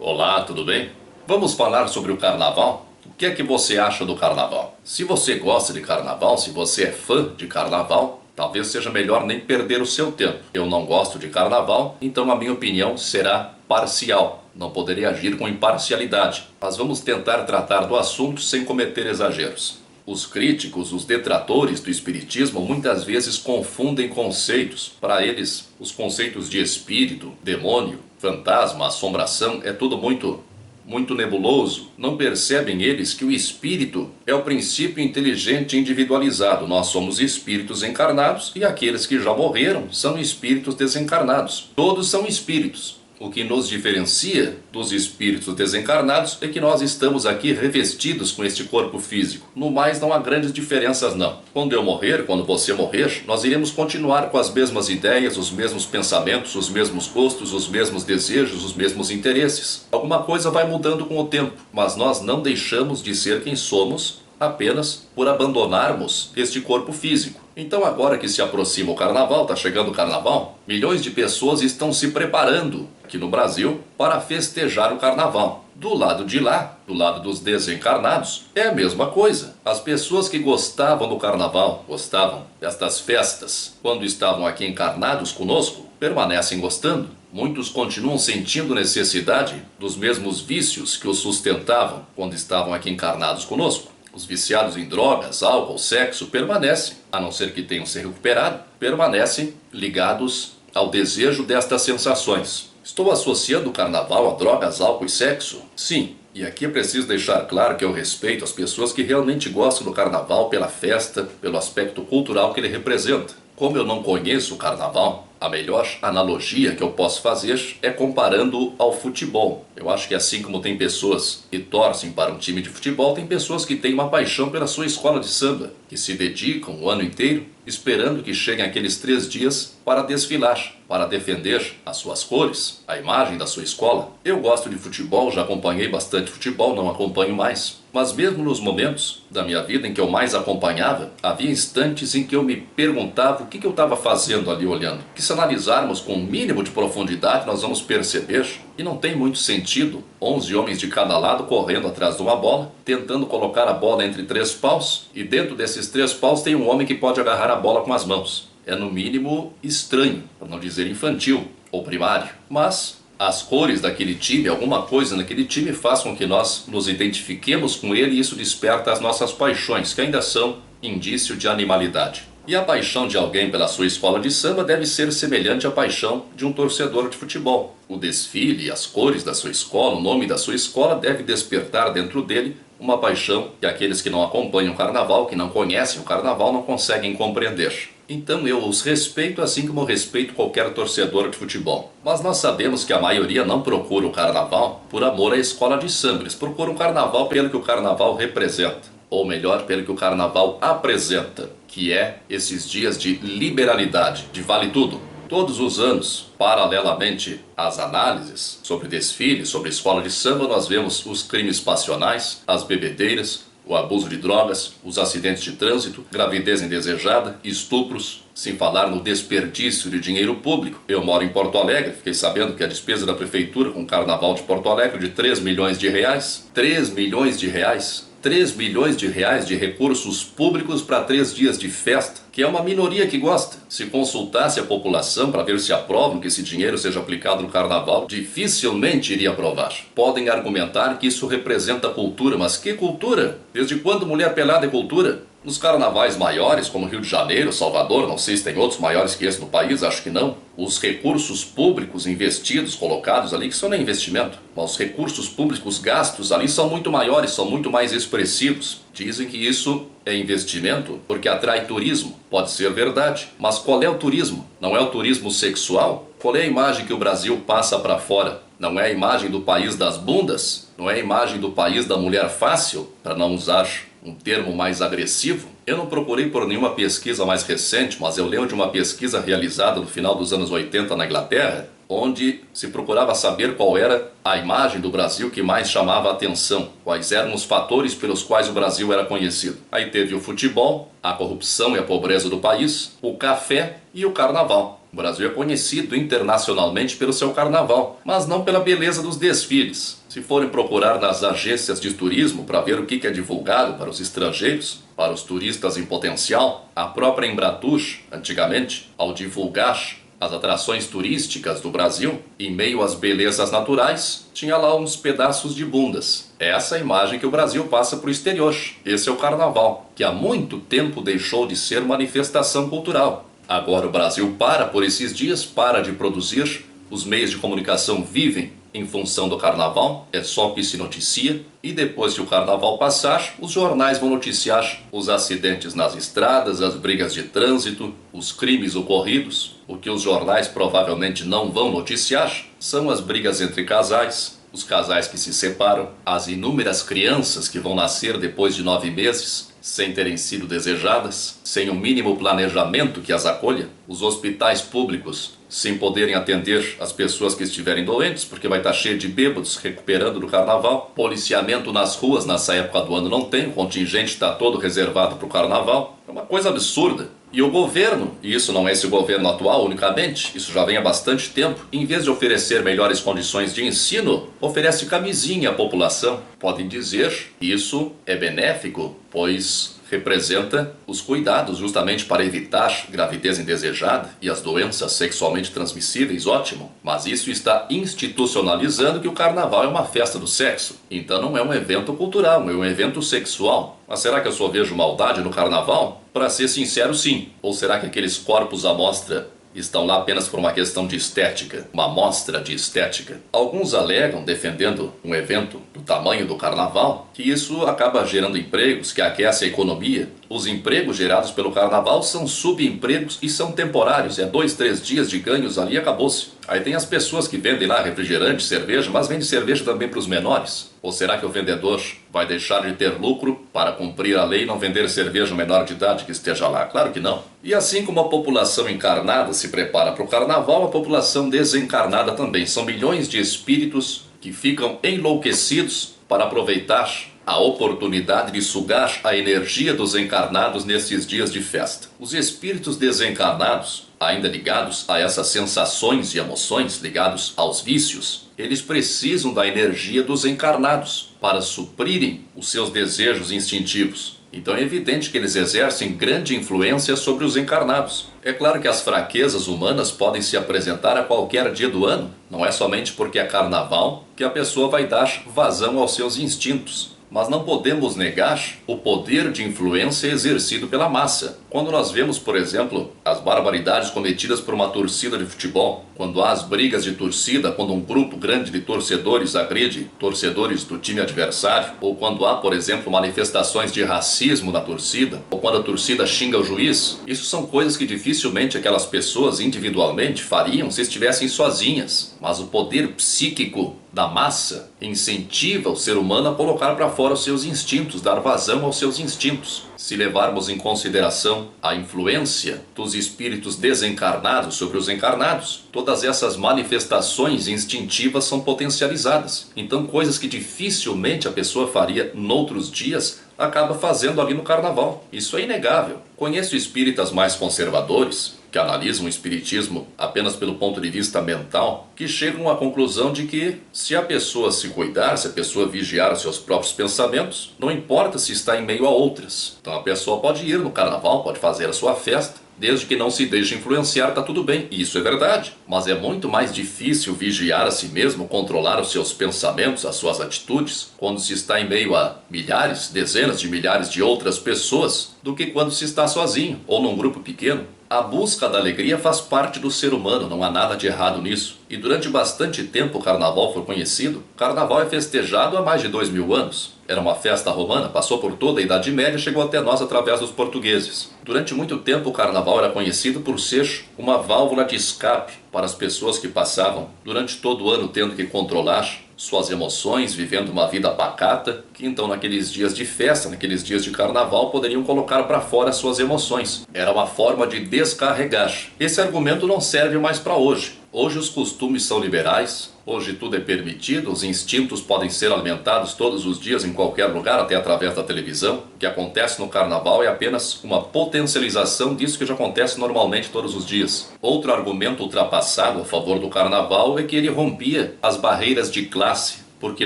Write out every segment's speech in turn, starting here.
Olá, tudo bem? Vamos falar sobre o carnaval? O que é que você acha do carnaval? Se você gosta de carnaval, se você é fã de carnaval, talvez seja melhor nem perder o seu tempo. Eu não gosto de carnaval, então a minha opinião será parcial. Não poderei agir com imparcialidade, mas vamos tentar tratar do assunto sem cometer exageros. Os críticos, os detratores do espiritismo muitas vezes confundem conceitos. Para eles, os conceitos de espírito, demônio, fantasma, assombração é tudo muito nebuloso. Não percebem eles que o espírito é o princípio inteligente individualizado. Nós somos espíritos encarnados e aqueles que já morreram são espíritos desencarnados. Todos são espíritos. O que nos diferencia dos espíritos desencarnados é que nós estamos aqui revestidos com este corpo físico. No mais, não há grandes diferenças não. Quando eu morrer, quando você morrer, nós iremos continuar com as mesmas ideias, os mesmos pensamentos, os mesmos gostos, os mesmos desejos, os mesmos interesses. Alguma coisa vai mudando com o tempo, mas nós não deixamos de ser quem somos apenas por abandonarmos este corpo físico. Então agora que se aproxima o carnaval, está chegando o carnaval, milhões de pessoas estão se preparando aqui no Brasil para festejar o carnaval. Do lado de lá, do lado dos desencarnados, é a mesma coisa. As pessoas que gostavam do carnaval, gostavam destas festas, quando estavam aqui encarnados conosco, permanecem gostando. Muitos continuam sentindo necessidade dos mesmos vícios que os sustentavam quando estavam aqui encarnados conosco. Os viciados em drogas, álcool, sexo permanecem, a não ser que tenham se recuperado, permanecem ligados ao desejo destas sensações. Estou associando o carnaval a drogas, álcool e sexo? Sim, e aqui é preciso deixar claro que eu respeito as pessoas que realmente gostam do carnaval pela festa, pelo aspecto cultural que ele representa. Como eu não conheço o carnaval, a melhor analogia que eu posso fazer é comparando ao futebol. Eu acho que assim como tem pessoas que torcem para um time de futebol, tem pessoas que têm uma paixão pela sua escola de samba, que se dedicam o ano inteiro esperando que cheguem aqueles 3 dias para desfilar, para defender as suas cores, a imagem da sua escola. Eu gosto de futebol, já acompanhei bastante futebol, não acompanho mais. Mas mesmo nos momentos da minha vida em que eu mais acompanhava, havia instantes em que eu me perguntava o que eu estava fazendo ali olhando. Que se analisarmos com um mínimo de profundidade, nós vamos perceber que não tem muito sentido 11 homens de cada lado correndo atrás de uma bola, tentando colocar a bola entre 3 paus, e dentro desses 3 paus tem um homem que pode agarrar a bola com as mãos. É no mínimo estranho, para não dizer infantil ou primário, mas as cores daquele time, alguma coisa naquele time faz com que nós nos identifiquemos com ele e isso desperta as nossas paixões, que ainda são indício de animalidade. E a paixão de alguém pela sua escola de samba deve ser semelhante à paixão de um torcedor de futebol. O desfile, as cores da sua escola, o nome da sua escola deve despertar dentro dele uma paixão que aqueles que não acompanham o carnaval, que não conhecem o carnaval, não conseguem compreender. Então eu os respeito assim como respeito qualquer torcedor de futebol. Mas nós sabemos que a maioria não procura o carnaval por amor à escola de samba. Eles procuram o carnaval pelo que o carnaval representa. Ou melhor, pelo que o carnaval apresenta, que é esses dias de liberalidade, de vale tudo. Todos os anos, paralelamente às análises sobre desfile, sobre escola de samba, nós vemos os crimes passionais, as bebedeiras, o abuso de drogas, os acidentes de trânsito, gravidez indesejada, estupros, sem falar no desperdício de dinheiro público. Eu moro em Porto Alegre, fiquei sabendo que a despesa da prefeitura com o carnaval de Porto Alegre é de 3 milhões de reais. 3 milhões de reais? 3 milhões de reais de recursos públicos para 3 dias de festa, que é uma minoria que gosta. Se consultasse a população para ver se aprovam que esse dinheiro seja aplicado no carnaval, dificilmente iria aprovar. Podem argumentar que isso representa cultura, mas que cultura? Desde quando mulher pelada é cultura? Nos carnavais maiores, como Rio de Janeiro, Salvador, não sei se tem outros maiores que esse no país, acho que não. Os recursos públicos investidos, colocados ali, que são nem investimento, mas os recursos públicos gastos ali são muito maiores, são muito mais expressivos. Dizem que isso é investimento porque atrai turismo. Pode ser verdade, mas qual é o turismo? Não é o turismo sexual? Qual é a imagem que o Brasil passa para fora? Não é a imagem do país das bundas? Não é a imagem do país da mulher fácil, para não usar um termo mais agressivo? Eu não procurei por nenhuma pesquisa mais recente, mas eu lembro de uma pesquisa realizada no final dos anos 80 na Inglaterra, onde se procurava saber qual era a imagem do Brasil que mais chamava a atenção, quais eram os fatores pelos quais o Brasil era conhecido. Aí teve o futebol, a corrupção e a pobreza do país, o café e o carnaval. O Brasil é conhecido internacionalmente pelo seu carnaval, mas não pela beleza dos desfiles. Se forem procurar nas agências de turismo para ver o que é divulgado para os estrangeiros, para os turistas em potencial, a própria Embratur, antigamente, ao divulgar as atrações turísticas do Brasil, em meio às belezas naturais, tinha lá uns pedaços de bundas. É essa a imagem que o Brasil passa para o exterior. Esse é o carnaval, que há muito tempo deixou de ser manifestação cultural. Agora o Brasil para por esses dias, para de produzir, os meios de comunicação vivem em função do carnaval, é só o que se noticia, e depois que o carnaval passar, os jornais vão noticiar os acidentes nas estradas, as brigas de trânsito, os crimes ocorridos. O que os jornais provavelmente não vão noticiar são as brigas entre casais, os casais que se separam, as inúmeras crianças que vão nascer depois de 9 meses, sem terem sido desejadas, sem o mínimo planejamento que as acolha, os hospitais públicos sem poderem atender as pessoas que estiverem doentes, porque vai estar cheio de bêbados recuperando do carnaval, policiamento nas ruas nessa época do ano não tem, o contingente está todo reservado para o carnaval, é uma coisa absurda. E o governo, e isso não é esse governo atual unicamente, isso já vem há bastante tempo, em vez de oferecer melhores condições de ensino, oferece camisinha à população. Podem dizer que isso é benéfico, pois representa os cuidados justamente para evitar gravidez indesejada e as doenças sexualmente transmissíveis, ótimo. Mas isso está institucionalizando que o carnaval é uma festa do sexo. Então não é um evento cultural, é um evento sexual. Mas será que eu só vejo maldade no carnaval? Para ser sincero, sim. Ou será que aqueles corpos à mostra estão lá apenas por uma questão de estética, uma amostra de estética? Alguns alegam, defendendo um evento do tamanho do carnaval, que isso acaba gerando empregos, que aquece a economia. Os empregos gerados pelo carnaval são subempregos e são temporários, é 2, 3 dias de ganhos ali e acabou-se. Aí tem as pessoas que vendem lá refrigerante, cerveja, mas vende cerveja também para os menores. Ou será que o vendedor vai deixar de ter lucro para cumprir a lei e não vender cerveja menor de idade que esteja lá? Claro que não. E assim como a população encarnada se prepara para o carnaval, a população desencarnada também. São milhões de espíritos que ficam enlouquecidos para aproveitar a oportunidade de sugar a energia dos encarnados nesses dias de festa. Os espíritos desencarnados, ainda ligados a essas sensações e emoções, ligados aos vícios, eles precisam da energia dos encarnados para suprirem os seus desejos instintivos. Então é evidente que eles exercem grande influência sobre os encarnados. É claro que as fraquezas humanas podem se apresentar a qualquer dia do ano. Não é somente porque é carnaval que a pessoa vai dar vazão aos seus instintos. Mas não podemos negar o poder de influência exercido pela massa. Quando nós vemos, por exemplo, as barbaridades cometidas por uma torcida de futebol, quando há as brigas de torcida, quando um grupo grande de torcedores agride torcedores do time adversário, ou quando há, por exemplo, manifestações de racismo na torcida, ou quando a torcida xinga o juiz, isso são coisas que dificilmente aquelas pessoas individualmente fariam se estivessem sozinhas. Mas o poder psíquico da massa incentiva o ser humano a colocar para fora os seus instintos, dar vazão aos seus instintos. Se levarmos em consideração a influência dos espíritos desencarnados sobre os encarnados, todas essas manifestações instintivas são potencializadas. Então coisas que dificilmente a pessoa faria noutros dias, acaba fazendo ali no carnaval. Isso é inegável. Conheço espíritas mais conservadores, que analisam o espiritismo apenas pelo ponto de vista mental, que chegam à conclusão de que se a pessoa se cuidar, se a pessoa vigiar os seus próprios pensamentos, não importa se está em meio a outras. Então a pessoa pode ir no carnaval, pode fazer a sua festa, desde que não se deixe influenciar, está tudo bem. E isso é verdade. Mas é muito mais difícil vigiar a si mesmo, controlar os seus pensamentos, as suas atitudes, quando se está em meio a milhares, dezenas de milhares de outras pessoas, do que quando se está sozinho ou num grupo pequeno. A busca da alegria faz parte do ser humano, não há nada de errado nisso. E durante bastante tempo o carnaval foi conhecido. O carnaval é festejado há mais de 2000 anos. Era uma festa romana, passou por toda a Idade Média e chegou até nós através dos portugueses. Durante muito tempo o carnaval era conhecido por ser uma válvula de escape para as pessoas que passavam durante todo o ano tendo que controlar suas emoções, vivendo uma vida pacata, que então naqueles dias de festa, naqueles dias de carnaval, poderiam colocar para fora suas emoções. Era uma forma de descarregar. Esse argumento não serve mais para hoje. Hoje os costumes são liberais, Hoje tudo é permitido, os instintos podem ser alimentados todos os dias em qualquer lugar, até através da televisão. O que acontece no carnaval é apenas uma potencialização disso que já acontece normalmente todos os dias. Outro argumento ultrapassado a favor do carnaval é que ele rompia as barreiras de classe. Porque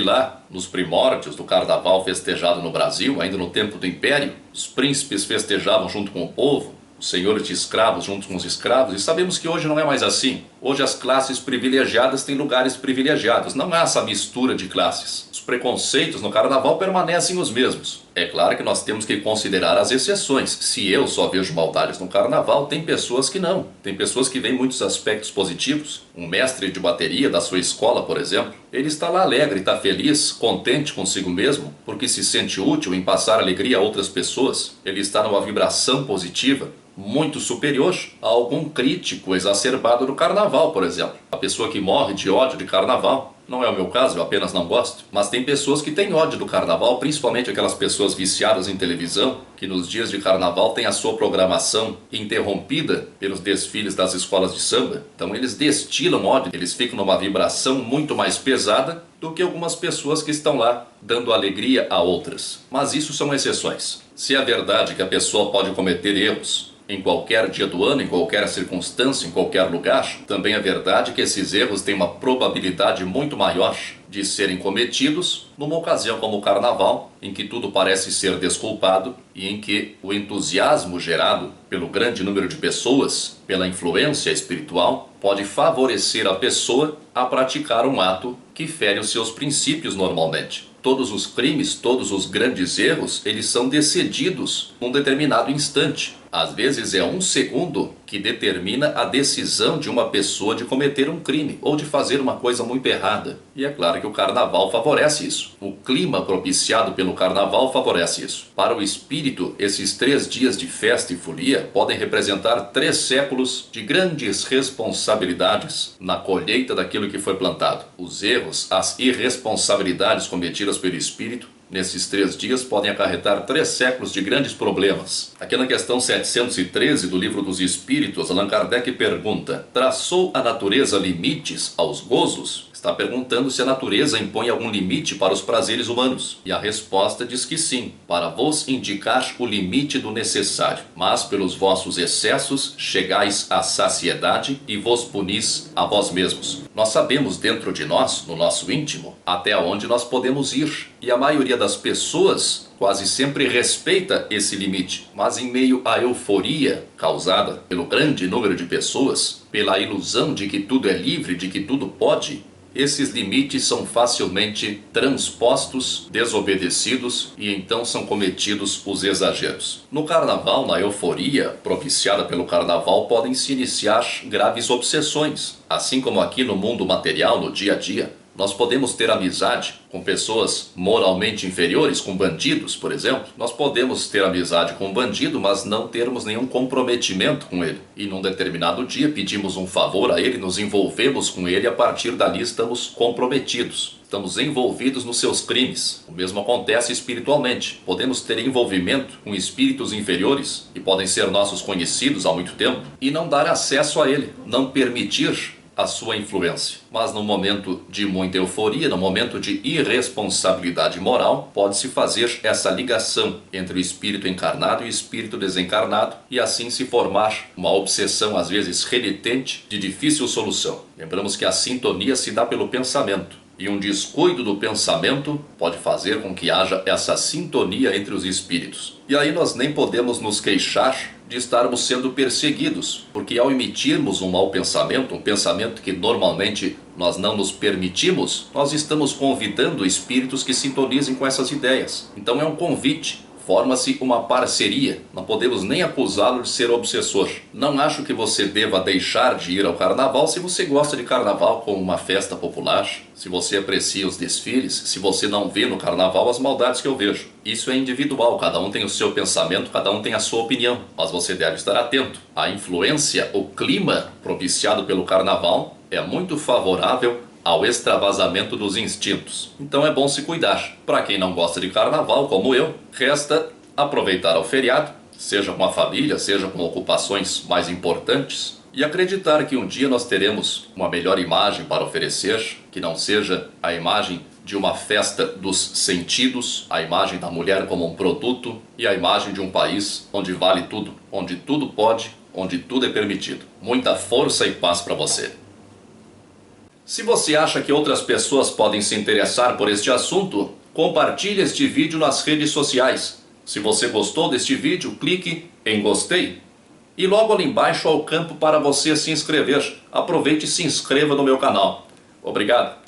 lá, nos primórdios do carnaval festejado no Brasil, ainda no tempo do Império, os príncipes festejavam junto com o povo, os senhores de escravos junto com os escravos, e sabemos que hoje não é mais assim. Hoje as classes privilegiadas têm lugares privilegiados, não há essa mistura de classes. Os preconceitos no carnaval permanecem os mesmos. É claro que nós temos que considerar as exceções. Se eu só vejo maldades no carnaval, tem pessoas que não. Tem pessoas que veem muitos aspectos positivos. Um mestre de bateria da sua escola, por exemplo, ele está lá alegre, está feliz, contente consigo mesmo, porque se sente útil em passar alegria a outras pessoas. Ele está numa vibração positiva, muito superior a algum crítico exacerbado do carnaval, por exemplo. A pessoa que morre de ódio de carnaval. Não é o meu caso, eu apenas não gosto. Mas tem pessoas que têm ódio do carnaval, principalmente aquelas pessoas viciadas em televisão, que nos dias de carnaval têm a sua programação interrompida pelos desfiles das escolas de samba. Então eles destilam ódio, eles ficam numa vibração muito mais pesada do que algumas pessoas que estão lá dando alegria a outras. Mas isso são exceções. Se é verdade que a pessoa pode cometer erros em qualquer dia do ano, em qualquer circunstância, em qualquer lugar, também é verdade que esses erros têm uma probabilidade muito maior de serem cometidos numa ocasião como o carnaval, em que tudo parece ser desculpado e em que o entusiasmo gerado pelo grande número de pessoas, pela influência espiritual, pode favorecer a pessoa a praticar um ato que fere os seus princípios normalmente. Todos os crimes, todos os grandes erros, eles são decididos num determinado instante. Às vezes é um segundo que determina a decisão de uma pessoa de cometer um crime ou de fazer uma coisa muito errada. E é claro que o carnaval favorece isso. O clima propiciado pelo carnaval favorece isso. Para o espírito, esses 3 dias de festa e folia podem representar 3 séculos de grandes responsabilidades na colheita daquilo que foi plantado. Os erros, as irresponsabilidades cometidas pelo espírito nesses 3 dias podem acarretar 3 séculos de grandes problemas. Aqui na questão 713 do Livro dos Espíritos, Allan Kardec pergunta: traçou a natureza limites aos gozos? Está perguntando se a natureza impõe algum limite para os prazeres humanos. E a resposta diz que sim, para vos indicar o limite do necessário. Mas pelos vossos excessos chegais à saciedade e vos punis a vós mesmos. Nós sabemos dentro de nós, no nosso íntimo, até onde nós podemos ir. E a maioria das pessoas quase sempre respeita esse limite. Mas em meio à euforia causada pelo grande número de pessoas, pela ilusão de que tudo é livre, de que tudo pode, esses limites são facilmente transpostos, desobedecidos e então são cometidos os exageros. No carnaval, na euforia propiciada pelo carnaval, podem se iniciar graves obsessões. Assim como aqui no mundo material, no dia a dia, nós podemos ter amizade com pessoas moralmente inferiores, com bandidos, por exemplo. Nós podemos ter amizade com um bandido, mas não termos nenhum comprometimento com ele. E num determinado dia pedimos um favor a ele, nos envolvemos com ele e a partir dali estamos comprometidos. Estamos envolvidos nos seus crimes. O mesmo acontece espiritualmente. Podemos ter envolvimento com espíritos inferiores, que podem ser nossos conhecidos há muito tempo, e não dar acesso a ele, não permitir a sua influência. Mas no momento de muita euforia, no momento de irresponsabilidade moral, pode-se fazer essa ligação entre o espírito encarnado e o espírito desencarnado e assim se formar uma obsessão às vezes renitente de difícil solução. Lembramos que a sintonia se dá pelo pensamento. E um descuido do pensamento pode fazer com que haja essa sintonia entre os espíritos. E aí nós nem podemos nos queixar de estarmos sendo perseguidos, porque ao emitirmos um mau pensamento, um pensamento que normalmente nós não nos permitimos, nós estamos convidando espíritos que sintonizem com essas ideias. Então é um convite. Forma-se uma parceria, não podemos nem acusá-lo de ser obsessor. Não acho que você deva deixar de ir ao carnaval se você gosta de carnaval como uma festa popular, se você aprecia os desfiles, se você não vê no carnaval as maldades que eu vejo. Isso é individual, cada um tem o seu pensamento, cada um tem a sua opinião, mas você deve estar atento. A influência, o clima propiciado pelo carnaval é muito favorável ao extravasamento dos instintos. Então é bom se cuidar. Para quem não gosta de carnaval, como eu, resta aproveitar o feriado, seja com a família, seja com ocupações mais importantes, e acreditar que um dia nós teremos uma melhor imagem para oferecer, que não seja a imagem de uma festa dos sentidos, a imagem da mulher como um produto e a imagem de um país onde vale tudo, onde tudo pode, onde tudo é permitido. Muita força e paz para você. Se você acha que outras pessoas podem se interessar por este assunto, compartilhe este vídeo nas redes sociais. Se você gostou deste vídeo, clique em gostei. E logo ali embaixo há o campo para você se inscrever. Aproveite e se inscreva no meu canal. Obrigado.